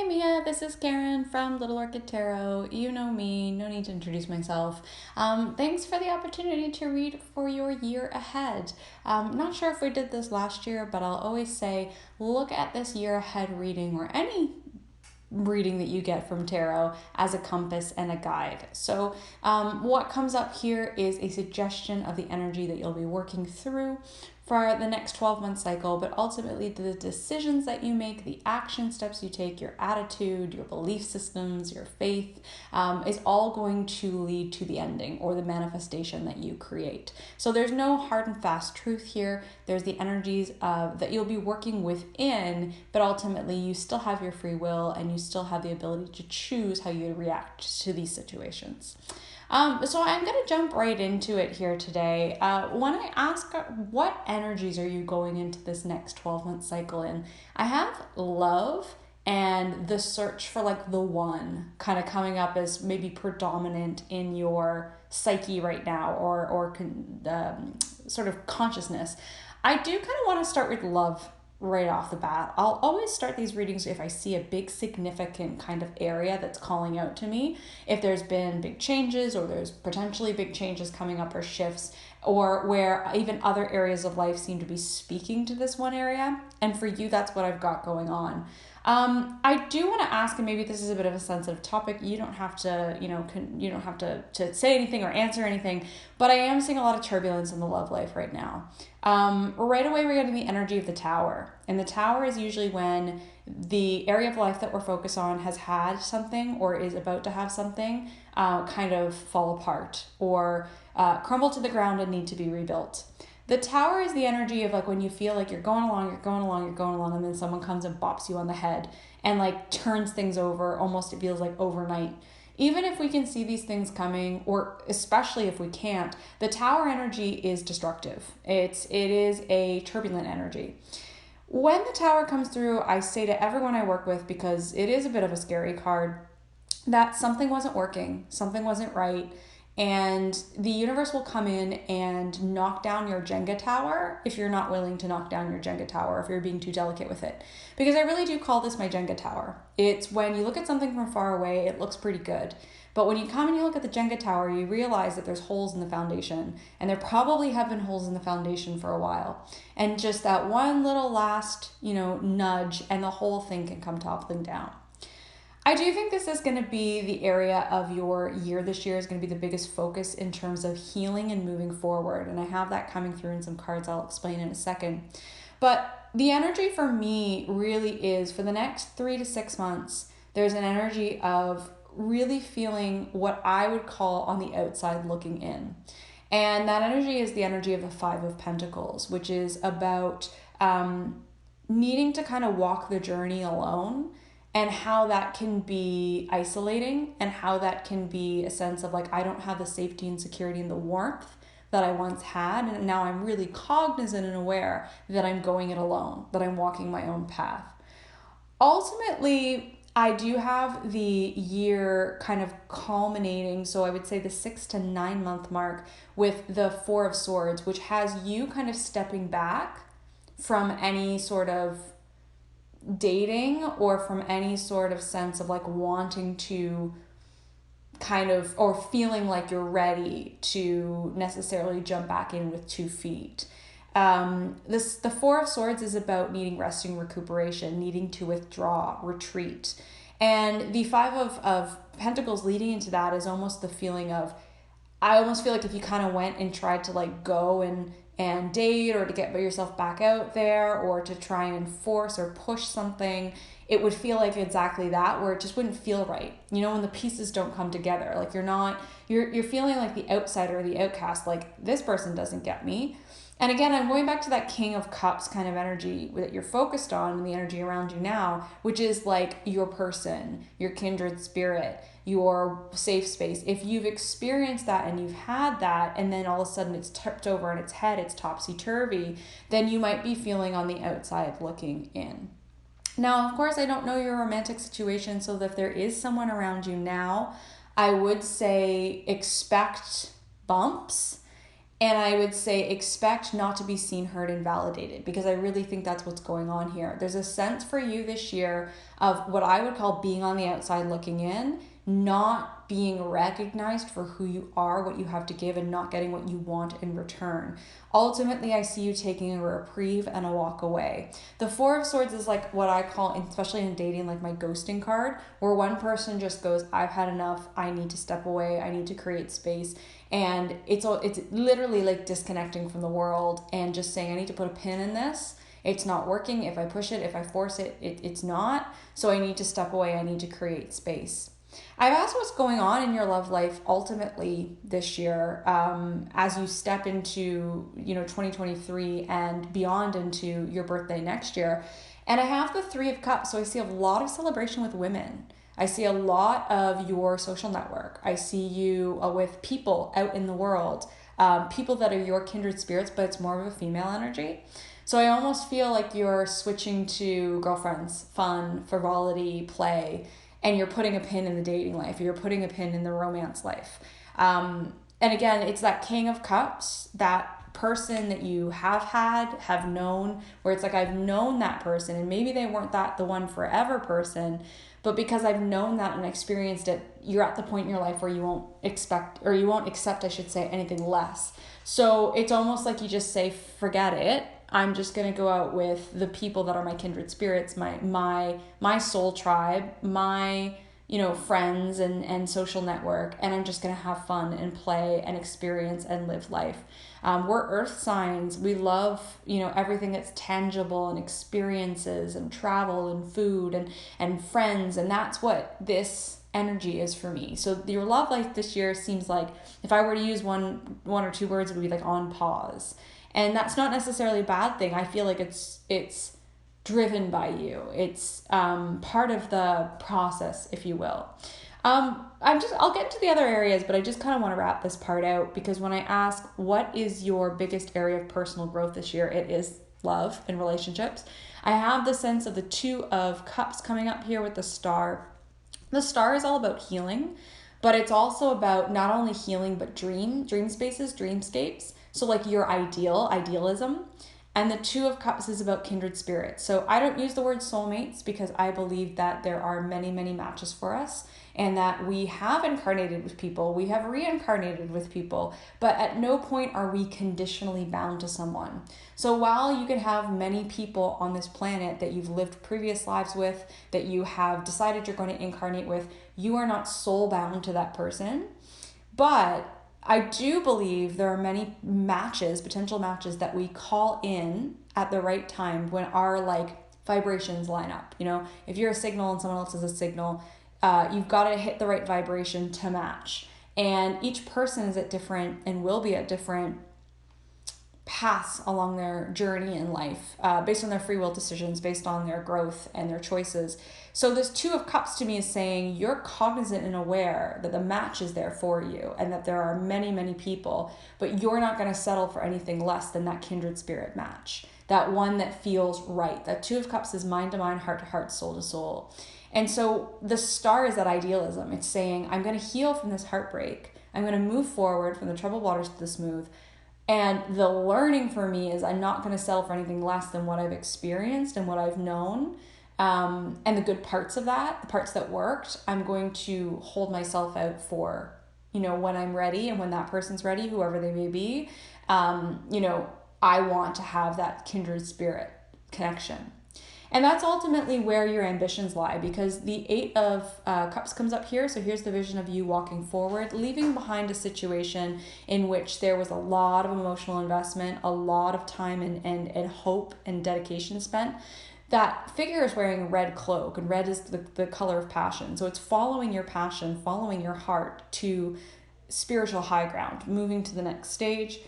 Hey Mia, this is Karen from Little Orchid Tarot. You know me, no need to introduce myself. Thanks for the opportunity to read for your year ahead. Not sure if we did this last year, but I'll always say look at this year ahead reading or any reading that you get from tarot as a compass and a guide. So, what comes up here is a suggestion of the energy that you'll be working through for the next 12-month cycle, but ultimately the decisions that you make, the action steps you take, your attitude, your belief systems, your faith, is all going to lead to the ending or the manifestation that you create. So there's no hard and fast truth here. There's the energies that you'll be working within, but ultimately you still have your free will and you still have the ability to choose how you react to these situations. So I'm going to jump right into it here today. When I ask what energies are you going into this next 12-month cycle in, I have love and the search for like the one kind of coming up as maybe predominant in your psyche right now or sort of consciousness. I do kind of want to start with love right off the bat. I'll always start these readings if I see a big significant kind of area that's calling out to me. If there's been big changes or there's potentially big changes coming up or shifts, or where even other areas of life seem to be speaking to this one area. And for you, that's what I've got going on. I do want to ask, and maybe this is a bit of a sensitive topic. You don't have to, you don't have to say anything or answer anything, but I am seeing a lot of turbulence in the love life right now. Right away, we're getting the energy of the tower. And the tower is usually when the area of life that we're focused on has had something or is about to have something kind of fall apart or crumble to the ground and need to be rebuilt. The tower is the energy of like when you feel like you're going along, and then someone comes and bops you on the head and like turns things over. Almost it feels like overnight. Even if we can see these things coming, or especially if we can't, the tower energy is destructive. It is a turbulent energy. When the tower comes through, I say to everyone I work with, because it is a bit of a scary card, that something wasn't working, something wasn't right, and the universe will come in and knock down your Jenga tower if you're not willing to knock down your Jenga tower, if you're being too delicate with it. Because I really do call this my Jenga tower. It's when you look at something from far away, it looks pretty good. But when you come and you look at the Jenga tower, you realize that there's holes in the foundation. And there probably have been holes in the foundation for a while. And just that one little last, nudge, and the whole thing can come toppling down. I do think this is going to be the area of your year this year is going to be the biggest focus in terms of healing and moving forward. And I have that coming through in some cards I'll explain in a second. But the energy for me really is for the next 3 to 6 months, there's an energy of really feeling what I would call on the outside looking in. And that energy is the energy of the Five of Pentacles, which is about needing to kind of walk the journey alone, and how that can be isolating and how that can be a sense of like, I don't have the safety and security and the warmth that I once had. And now I'm really cognizant and aware that I'm going it alone, that I'm walking my own path. Ultimately, I do have the year kind of culminating. So I would say the 6 to 9 month mark with the Four of Swords, which has you kind of stepping back from any sort of dating or from any sort of sense of like wanting to kind of or feeling like you're ready to necessarily jump back in with 2 feet. The Four of Swords is about needing resting, recuperation, needing to withdraw, retreat. And the Five of Pentacles leading into that is almost the feeling of, I almost feel like if you kind of went and tried to like go and date or to get yourself back out there or to try and force or push something, it would feel like exactly that, where it just wouldn't feel right. When the pieces don't come together, like you're feeling like the outsider or the outcast, like this person doesn't get me. And again, I'm going back to that King of Cups kind of energy that you're focused on and the energy around you now, which is like your person, your kindred spirit, your safe space. If you've experienced that and you've had that, and then all of a sudden it's tipped over on its head, it's topsy-turvy, then you might be feeling on the outside looking in. Now, of course, I don't know your romantic situation, so if there is someone around you now, I would say expect bumps And I would say expect not to be seen, heard, and validated, because I really think that's what's going on here. There's a sense for you this year of what I would call being on the outside looking in, not being recognized for who you are, what you have to give, and not getting what you want in return. Ultimately, I see you taking a reprieve and a walk away. The Four of Swords is like what I call, especially in dating, like my ghosting card, where one person just goes, I've had enough, I need to step away, I need to create space. And it's literally like disconnecting from the world and just saying, I need to put a pin in this. It's not working. If I push it, if I force it, it's not. So I need to step away. I need to create space. I've asked what's going on in your love life ultimately this year, as you step into 2023 and beyond into your birthday next year. And I have the Three of Cups, so I see a lot of celebration with women. I see a lot of your social network. I see you with people out in the world, people that are your kindred spirits, but it's more of a female energy. So I almost feel like you're switching to girlfriends, fun, frivolity, play, and you're putting a pin in the dating life. You're putting a pin in the romance life. And again, it's that King of Cups, that person that you have known, where it's like, I've known that person, and maybe they weren't the one forever person, but because I've known that and experienced it, you're at the point in your life where you won't accept, I should say, anything less. So it's almost like you just say, forget it. I'm just going to go out with the people that are my kindred spirits, my soul tribe, my friends and social network, and I'm just going to have fun and play and experience and live life. We're earth signs. We love, everything that's tangible and experiences and travel and food and friends. And that's what this energy is for me. So your love life this year seems like, if I were to use one or two words, it would be like on pause. And that's not necessarily a bad thing. I feel like it's driven by you. It's part of the process, if you will. I'll get into the other areas, but I just kind of want to wrap this part out, because when I ask what is your biggest area of personal growth this year, it is love and relationships. I have the sense of the Two of Cups coming up here with the Star. The Star is all about healing, but it's also about not only healing, but dream spaces, dreamscapes. So like your idealism. And the Two of Cups is about kindred spirits. So I don't use the word soulmates, because I believe that there are many, many matches for us, and that we have incarnated with people, we have reincarnated with people, but at no point are we conditionally bound to someone. So while you can have many people on this planet that you've lived previous lives with, that you have decided you're going to incarnate with, you are not soul bound to that person. But I do believe there are many potential matches that we call in at the right time when our vibrations line up. If you're a signal and someone else is a signal, you've got to hit the right vibration to match. And each person is at different and will be at different paths along their journey in life, based on their free will decisions, based on their growth and their choices. So this Two of Cups to me is saying you're cognizant and aware that the match is there for you, and that there are many, many people, but you're not going to settle for anything less than that kindred spirit match, that one that feels right. That Two of Cups is mind to mind, heart to heart, soul to soul. And so the Star is that idealism. It's saying, I'm going to heal from this heartbreak. I'm going to move forward from the troubled waters to the smooth. And the learning for me is I'm not going to settle for anything less than what I've experienced and what I've known. And the good parts of that, the parts that worked, I'm going to hold myself out for, when I'm ready and when that person's ready, whoever they may be. I want to have that kindred spirit connection. And that's ultimately where your ambitions lie, because the Eight of Cups comes up here. So here's the vision of you walking forward, leaving behind a situation in which there was a lot of emotional investment, a lot of time and hope and dedication spent. That figure is wearing a red cloak, and red is the color of passion. So it's following your passion, following your heart to spiritual high ground, moving to the next stage.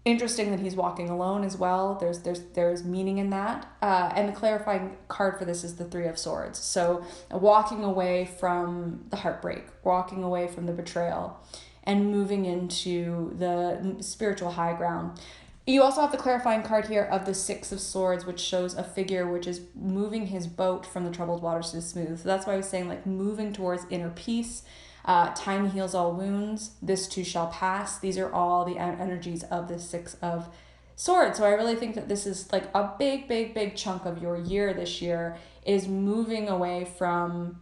Interesting that he's walking alone as well. There's meaning in that. And the clarifying card for this is the Three of Swords. So walking away from the heartbreak, walking away from the betrayal, and moving into the spiritual high ground. You also have the clarifying card here of the Six of Swords, which shows a figure which is moving his boat from the troubled waters to the smooth. So that's why I was saying moving towards inner peace, Time heals all wounds. This too shall pass. These are all the energies of the Six of Swords. So I really think that this is like a big, big, big chunk of your year this year is moving away from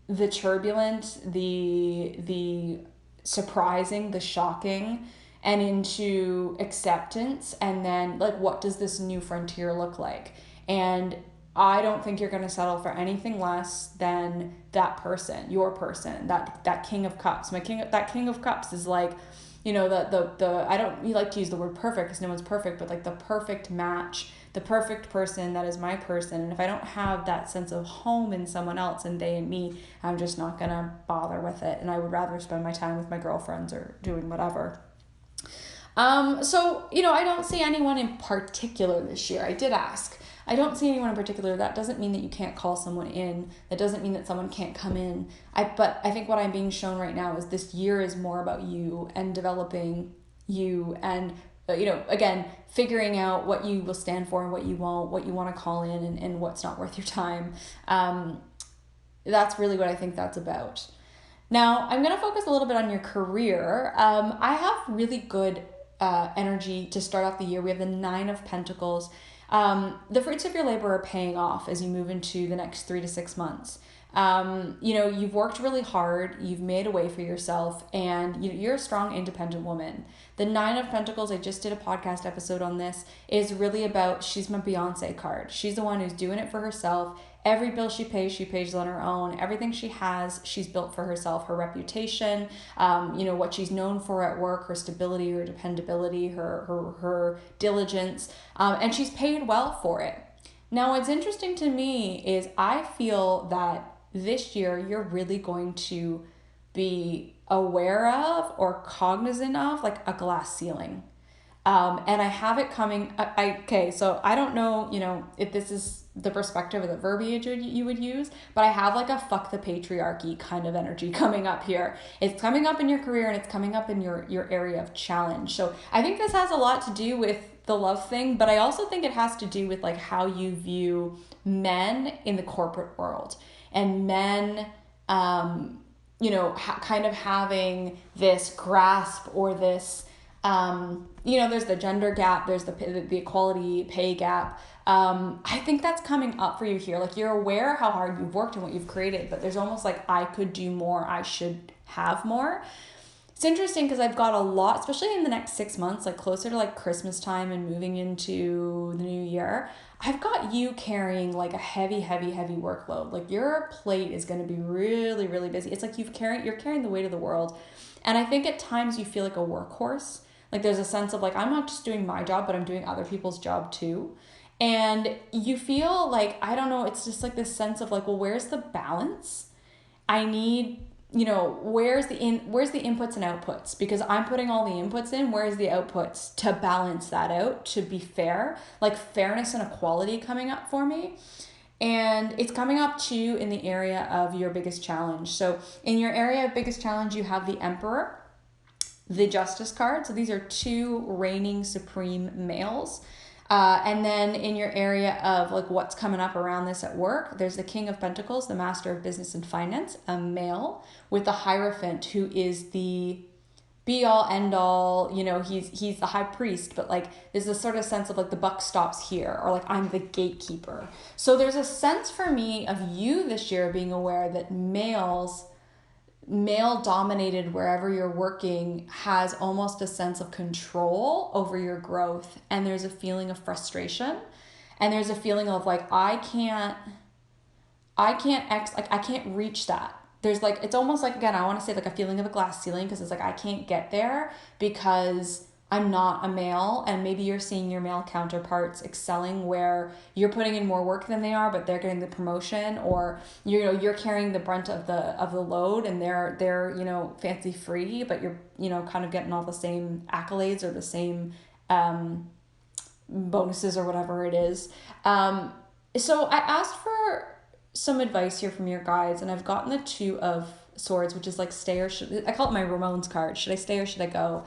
the turbulent, the surprising, the shocking, and into acceptance. And then like, what does this new frontier look like? And I don't think you're going to settle for anything less than that person, your person, that King of Cups. That King of Cups is like, you know, the I don't you like to use the word perfect because no one's perfect, but like the perfect match, the perfect person that is my person. And if I don't have that sense of home in someone else and they and me, I'm just not going to bother with it. And I would rather spend my time with my girlfriends or doing whatever. So, you know, I don't see anyone in particular this year. I did ask. I don't see anyone in particular. That doesn't mean that you can't call someone in. That doesn't mean that someone can't come in. But I think what I'm being shown right now is this year is more about you and developing you and, you know, again, figuring out what you will stand for and what you won't, what you want to call in and what's not worth your time. That's really what I think that's about. Now, I'm going to focus a little bit on your career. I have really good energy to start off the year. We have the Nine of Pentacles. The fruits of your labor are paying off as you move into the next 3 to 6 months. You know, you've worked really hard, you've made a way for yourself, and you're a strong, independent woman. The Nine of Pentacles, I just did a podcast episode on this, is really about, she's my Beyonce card. She's the one who's doing it for herself. Every bill she pays on her own. Everything she has, she's built for herself. Her reputation, you know, what she's known for at work, her stability, her dependability, her diligence, and she's paid well for it. Now, what's interesting to me is I feel that this year you're really going to be aware of or cognizant of like a glass ceiling. And I have it coming. Okay, so I don't know, you know, if this is the perspective or the verbiage you would use, but I have like a fuck the patriarchy kind of energy coming up here. It's coming up in your career and it's coming up in your area of challenge. So I think this has a lot to do with the love thing, but I also think it has to do with like how you view men in the corporate world and men, you know, kind of having this grasp or this, you know, there's the gender gap, there's the equality pay gap. I think that's coming up for you here. Like you're aware how hard you've worked and what you've created, but there's almost like I could do more, I should have more. It's interesting because I've got a lot, especially in the next 6 months, like closer to like Christmas time and moving into the new year, I've got you carrying like a heavy workload. Like your plate is going to be really, really busy. It's like you're carrying the weight of the world. And I think at times you feel like a workhorse. Like there's a sense of like, I'm not just doing my job, but I'm doing other people's job too. And you feel like, I don't know, it's just like this sense of like, well, where's the balance? I need, you know, where's the inputs and outputs? Because I'm putting all the inputs in, where's the outputs to balance that out, to be fair, like fairness and equality coming up for me. And it's coming up too in the area of your biggest challenge. So in your area of biggest challenge, you have the Emperor, the Justice card. So these are two reigning supreme males. And then in your area of like what's coming up around this at work, there's the King of Pentacles, the Master of Business and Finance, a male, with the Hierophant, who is the be all end all, you know, he's the high priest, but like there's this sort of sense of like the buck stops here, or like I'm the gatekeeper. So there's a sense for me of you this year being aware that male dominated wherever you're working has almost a sense of control over your growth, and there's a feeling of frustration, and there's a feeling of like I can't reach that. There's like, it's almost like, again, I want to say like a feeling of a glass ceiling, because it's like I can't get there because I'm not a male. And maybe you're seeing your male counterparts excelling where you're putting in more work than they are, but they're getting the promotion, or you're carrying the brunt of the load, and they're you know, fancy free, but you're, you know, kind of getting all the same accolades or the same bonuses or whatever it is. So I asked for some advice here from your guides, and I've gotten the Two of Swords, which is like stay or should, I call it my Ramones card. Should I stay or should I go?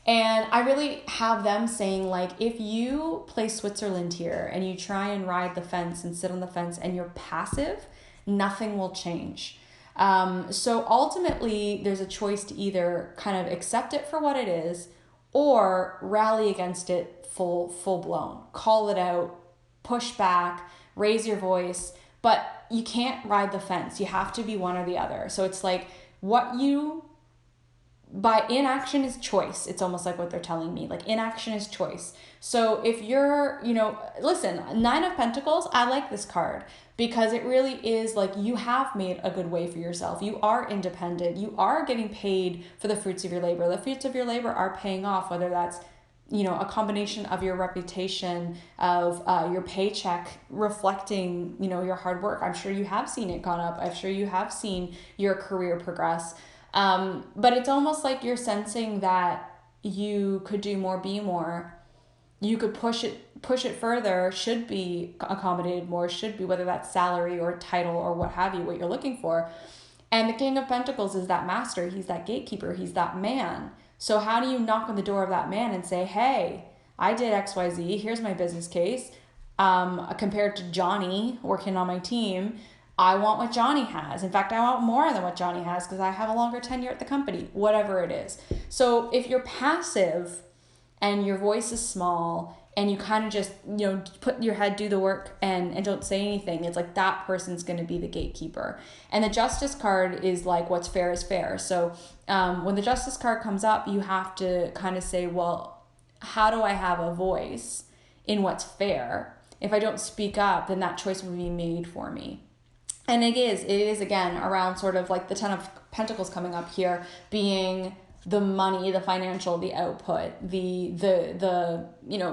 And I really have them saying like, if you play Switzerland here and you try and ride the fence and sit on the fence and you're passive, nothing will change. So ultimately, there's a choice to either kind of accept it for what it is or rally against it full blown. Call it out, push back, raise your voice, but you can't ride the fence. You have to be one or the other. So it's like what you by inaction is choice. It's almost like what they're telling me. Like inaction is choice. So if you're, listen, Nine of Pentacles, I like this card because it really is like you have made a good way for yourself. You are independent. You are getting paid for the fruits of your labor. The fruits of your labor are paying off, whether that's a combination of your reputation, of your paycheck reflecting, your hard work. I'm sure you have seen it gone up. I'm sure you have seen your career progress. But it's almost like you're sensing that you could do more, be more. You could push it further, should be accommodated more, should be, whether that's salary or title or what have you, what you're looking for. And the King of Pentacles is that master. He's that gatekeeper. He's that man. So how do you knock on the door of that man and say, hey, I did XYZ. Here's my business case. Compared to Johnny working on my team, I want what Johnny has. In fact, I want more than what Johnny has because I have a longer tenure at the company, whatever it is. So if you're passive and your voice is small and you kind of just, put your head, do the work and don't say anything, it's like that person's going to be the gatekeeper. And the Justice card is like what's fair is fair. So when the Justice card comes up, you have to kind of say, well, how do I have a voice in what's fair? If I don't speak up, then that choice will be made for me. And it is again around sort of like the Ten of Pentacles coming up here being the money, the financial, the output, the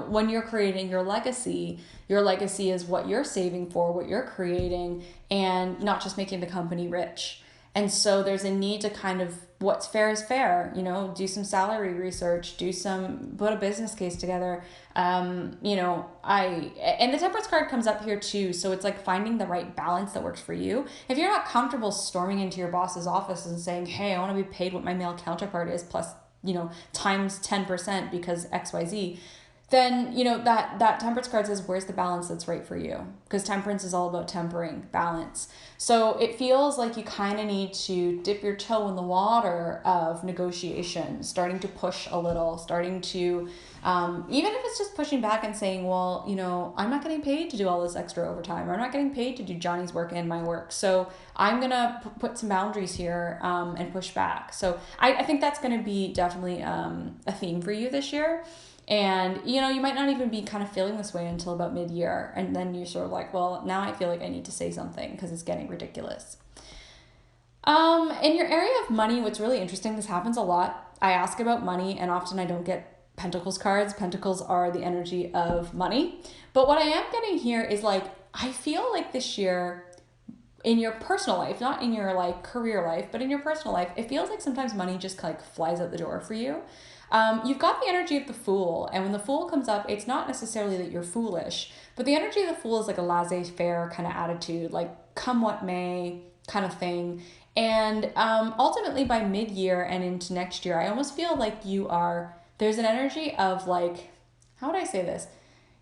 when you're creating your legacy is what you're saving for, what you're creating, and not just making the company rich. And so there's a need to kind of, what's fair is fair, do some salary research, put a business case together. And the Temperance card comes up here too. So it's like finding the right balance that works for you. If you're not comfortable storming into your boss's office and saying, hey, I want to be paid what my male counterpart is plus, times 10% because XYZ, then, that Temperance card says, where's the balance that's right for you? Because temperance is all about tempering, balance. So it feels like you kind of need to dip your toe in the water of negotiation, starting to push a little, starting to, even if it's just pushing back and saying, well, I'm not getting paid to do all this extra overtime, or I'm not getting paid to do Johnny's work and my work. So I'm going to put some boundaries here and push back. So I think that's going to be definitely a theme for you this year. And, you might not even be kind of feeling this way until about mid-year. And then you're sort of like, well, now I feel like I need to say something because it's getting ridiculous. In your area of money, what's really interesting, this happens a lot. I ask about money and often I don't get Pentacles cards. Pentacles are the energy of money. But what I am getting here is like, I feel like this year in your personal life, not in your like career life, but in your personal life, it feels like sometimes money just like flies out the door for you. You've got the energy of the Fool, and when the Fool comes up, it's not necessarily that you're foolish, but the energy of the Fool is like a laissez-faire kind of attitude, like come what may kind of thing. And ultimately by mid-year and into next year, I almost feel like there's an energy of like, how would I say this?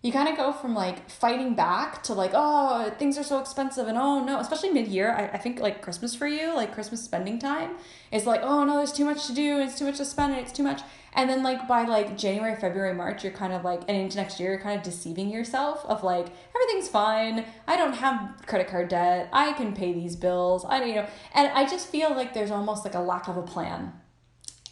You kind of go from like fighting back to like, oh, things are so expensive and oh no, especially mid-year. I think like Christmas for you, like Christmas spending time is like, oh no, there's too much to do, it's too much to spend, and it's too much. And then like by like January, February, March, you're kind of like, and into next year, you're kind of deceiving yourself of like, everything's fine. I don't have credit card debt. I can pay these bills. And I just feel like there's almost like a lack of a plan.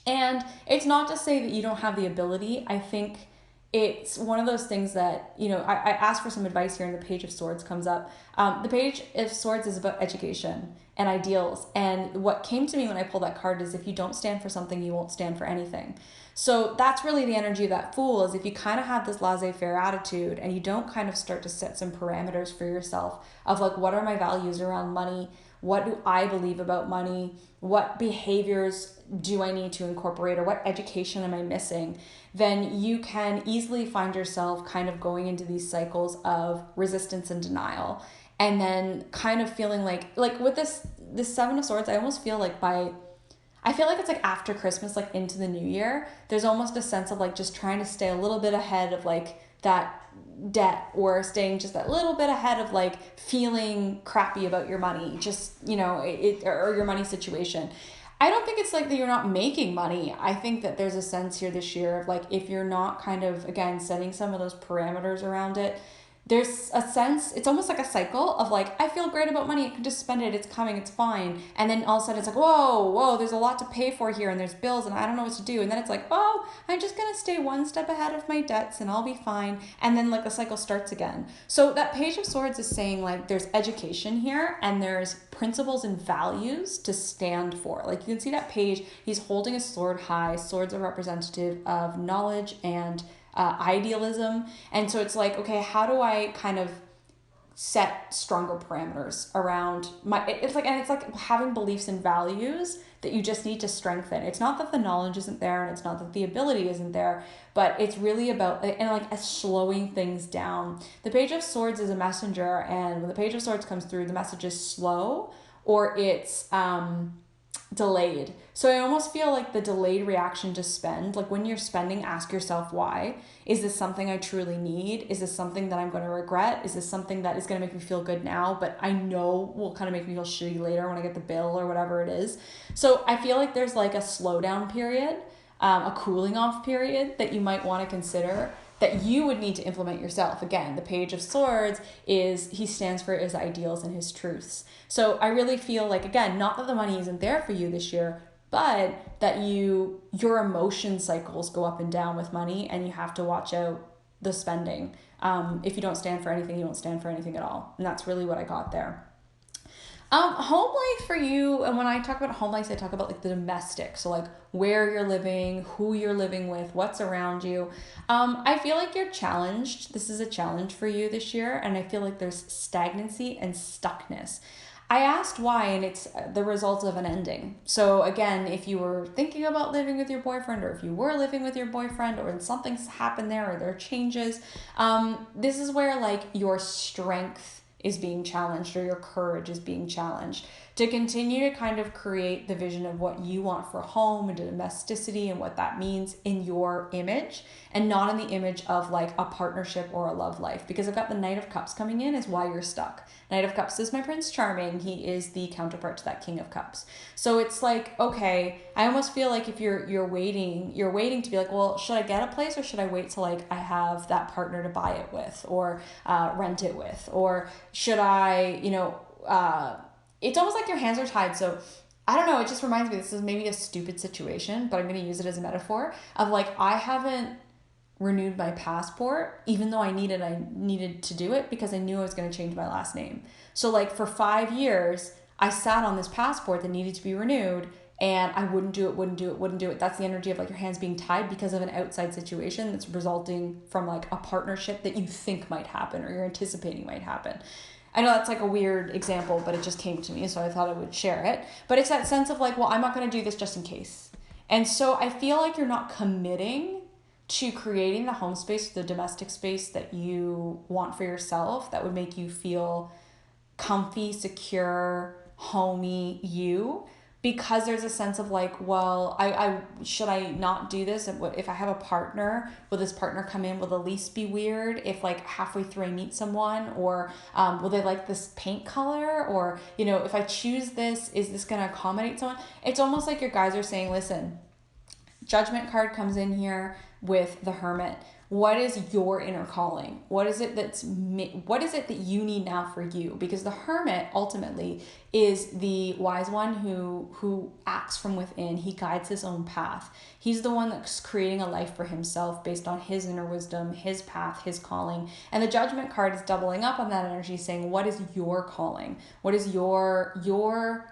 And it's not to say that you don't have the ability. I think it's one of those things that, I asked for some advice here and the Page of Swords comes up. The Page of Swords is about education and ideals. And what came to me when I pulled that card is if you don't stand for something, you won't stand for anything. So that's really the energy of that Fool, is if you kind of have this laissez-faire attitude and you don't kind of start to set some parameters for yourself of like, what are my values around money? What do I believe about money? What behaviors do I need to incorporate, or what education am I missing? Then you can easily find yourself kind of going into these cycles of resistance and denial. And then kind of feeling like with this Seven of Swords, I almost feel like I feel like it's like after Christmas, like into the new year, there's almost a sense of like just trying to stay a little bit ahead of like that debt or staying just that little bit ahead of like feeling crappy about your money, just, or your money situation. I don't think it's like that you're not making money. I think that there's a sense here this year of like, if you're not kind of, again, setting some of those parameters around it, there's a sense, it's almost like a cycle of like, I feel great about money, I can just spend it, it's coming, it's fine. And then all of a sudden it's like, whoa, there's a lot to pay for here and there's bills and I don't know what to do. And then it's like, oh, I'm just gonna stay one step ahead of my debts and I'll be fine. And then like the cycle starts again. So that Page of Swords is saying like there's education here and there's principles and values to stand for. Like you can see that page, he's holding a sword high. Swords are representative of knowledge and idealism. And so it's like, okay, how do I kind of set stronger parameters around it's like having beliefs and values that you just need to strengthen. It's not that the knowledge isn't there and it's not that the ability isn't there, but it's really about, and like slowing things down. The Page of Swords is a messenger, and when the Page of Swords comes through, the message is slow or it's delayed. So I almost feel like the delayed reaction to spend, like when you're spending, ask yourself why. Is this something I truly need? Is this something that I'm going to regret? Is this something that is going to make me feel good now, but I know will kind of make me feel shitty later when I get the bill or whatever it is? So I feel like there's like a slowdown period, a cooling off period that you might want to consider, that you would need to implement yourself. Again, the Page of Swords he stands for his ideals and his truths. So I really feel like, again, not that the money isn't there for you this year, but that your emotion cycles go up and down with money, and you have to watch out the spending. If you don't stand for anything, you don't stand for anything at all. And that's really what I got there. Home life for you, and when I talk about home life, I talk about like the domestic. So like where you're living, who you're living with, what's around you. I feel like you're challenged. This is a challenge for you this year, and I feel like there's stagnancy and stuckness. I asked why, and it's the result of an ending. So again, if you were thinking about living with your boyfriend, or if you were living with your boyfriend, or something's happened there, or there are changes, this is where like your strength is being challenged, or your courage is being challenged to continue to kind of create the vision of what you want for home and domesticity and what that means in your image, and not in the image of like a partnership or a love life. Because I've got the Knight of Cups coming in is why you're stuck. Knight of Cups is my Prince Charming. He is the counterpart to that King of Cups. So it's like, okay, I almost feel like if you're waiting to be like, well, should I get a place, or should I wait till like I have that partner to buy it with, or rent it with, or should I, it's almost like your hands are tied. So I don't know, it just reminds me, this is maybe a stupid situation, but I'm going to use it as a metaphor of like, I haven't renewed my passport, even though I needed to do it because I knew I was going to change my last name. So like for 5 years, I sat on this passport that needed to be renewed, and I wouldn't do it. That's the energy of like your hands being tied because of an outside situation that's resulting from like a partnership that you think might happen or you're anticipating might happen. I know that's like a weird example, but it just came to me, so I thought I would share it. But it's that sense of like, well, I'm not going to do this just in case. And so I feel like you're not committing to creating the home space, the domestic space that you want for yourself, that would make you feel comfy, secure, homey you, because there's a sense of like, well, I should I not do this? If I have a partner, will this partner come in? Will the lease be weird if like halfway through I meet someone? Or will they like this paint color? Or, if I choose this, is this going to accommodate someone? It's almost like your guys are saying, listen, Judgment card comes in here with the Hermit. What is your inner calling? What is it that you need now for you? Because the Hermit ultimately is the wise one who acts from within. He guides his own path. He's the one that's creating a life for himself based on his inner wisdom, his path, his calling. And the Judgment card is doubling up on that energy, saying, what is your calling? What is your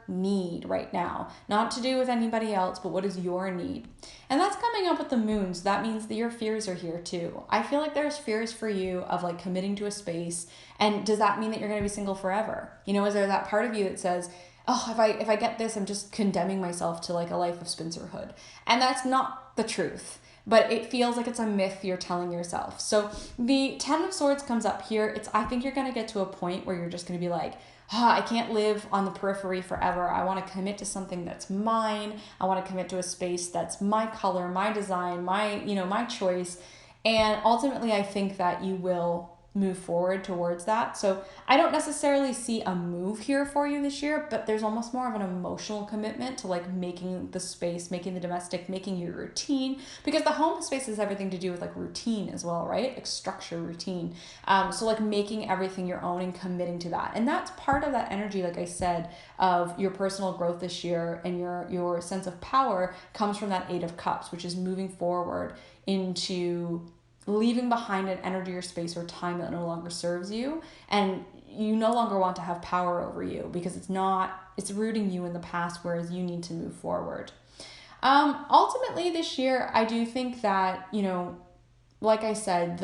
need right now? Not to do with anybody else, but what is your need? And that's coming up with the Moon. So that means that your fears are here too. I feel like there's fears for you of like committing to a space. And does that mean that you're going to be single forever? Is there that part of you that says, oh, if I get this, I'm just condemning myself to like a life of spinsterhood? And that's not the truth. But it feels like it's a myth you're telling yourself. So the Ten of Swords comes up here. I think you're going to get to a point where you're just going to be like, I can't live on the periphery forever. I want to commit to something that's mine. I want to commit to a space that's my color, my design, my choice. And ultimately, I think that you will move forward towards that. So I don't necessarily see a move here for you this year, but there's almost more of an emotional commitment to like making the space, making the domestic, making your routine, because the home space has everything to do with like routine as well, right? Like structure, routine. So like making everything your own and committing to that. And that's part of that energy, like I said, of your personal growth this year, and your sense of power comes from that Eight of Cups, which is moving forward into leaving behind an energy or space or time that no longer serves you, and you no longer want to have power over you because it's rooting you in the past, whereas you need to move forward. Ultimately this year, I do think that, like I said,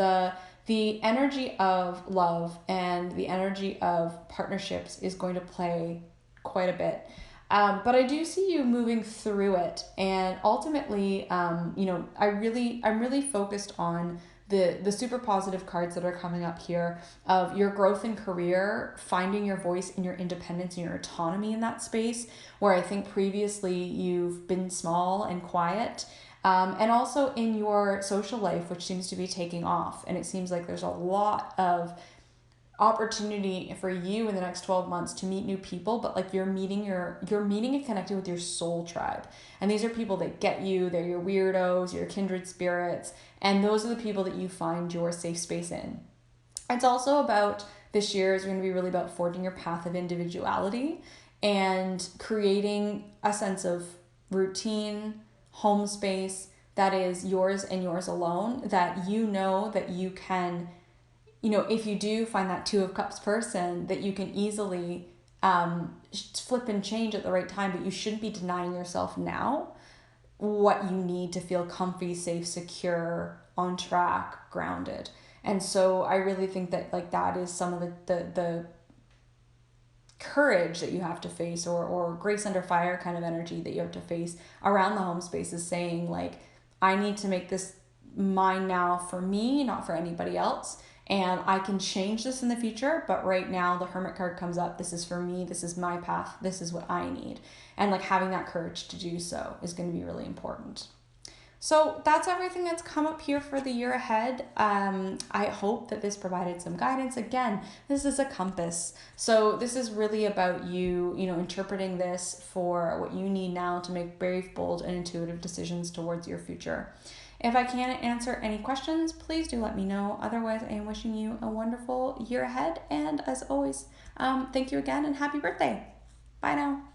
the energy of love and the energy of partnerships is going to play quite a bit. But I do see you moving through it, and ultimately, I'm really focused on the super positive cards that are coming up here of your growth in career, finding your voice and your independence and your autonomy in that space, where I think previously you've been small and quiet. And also in your social life, which seems to be taking off. And it seems like there's a lot of opportunity for you in the next 12 months to meet new people, but like you're meeting and connecting with your soul tribe. And these are people that get you, they're your weirdos, your kindred spirits, and those are the people that you find your safe space in. It's also about, this year is going to be really about forging your path of individuality and creating a sense of routine, home space that is yours and yours alone, that you know that you can, if you do find that Two of Cups person, that you can easily flip and change at the right time, but you shouldn't be denying yourself now what you need to feel comfy, safe, secure, on track, grounded. And so I really think that like that is some of the courage that you have to face, or grace under fire kind of energy that you have to face around the home space, is saying like, I need to make this mine now for me, not for anybody else. And I can change this in the future, but right now the Hermit card comes up. This is for me. This is my path. This is what I need. And like having that courage to do so is going to be really important. So that's everything that's come up here for the year ahead. I hope that this provided some guidance. Again, this is a compass. So this is really about you, interpreting this for what you need now to make brave, bold, and intuitive decisions towards your future. If I can't answer any questions, please do let me know. Otherwise, I am wishing you a wonderful year ahead. And as always, thank you again and happy birthday. Bye now.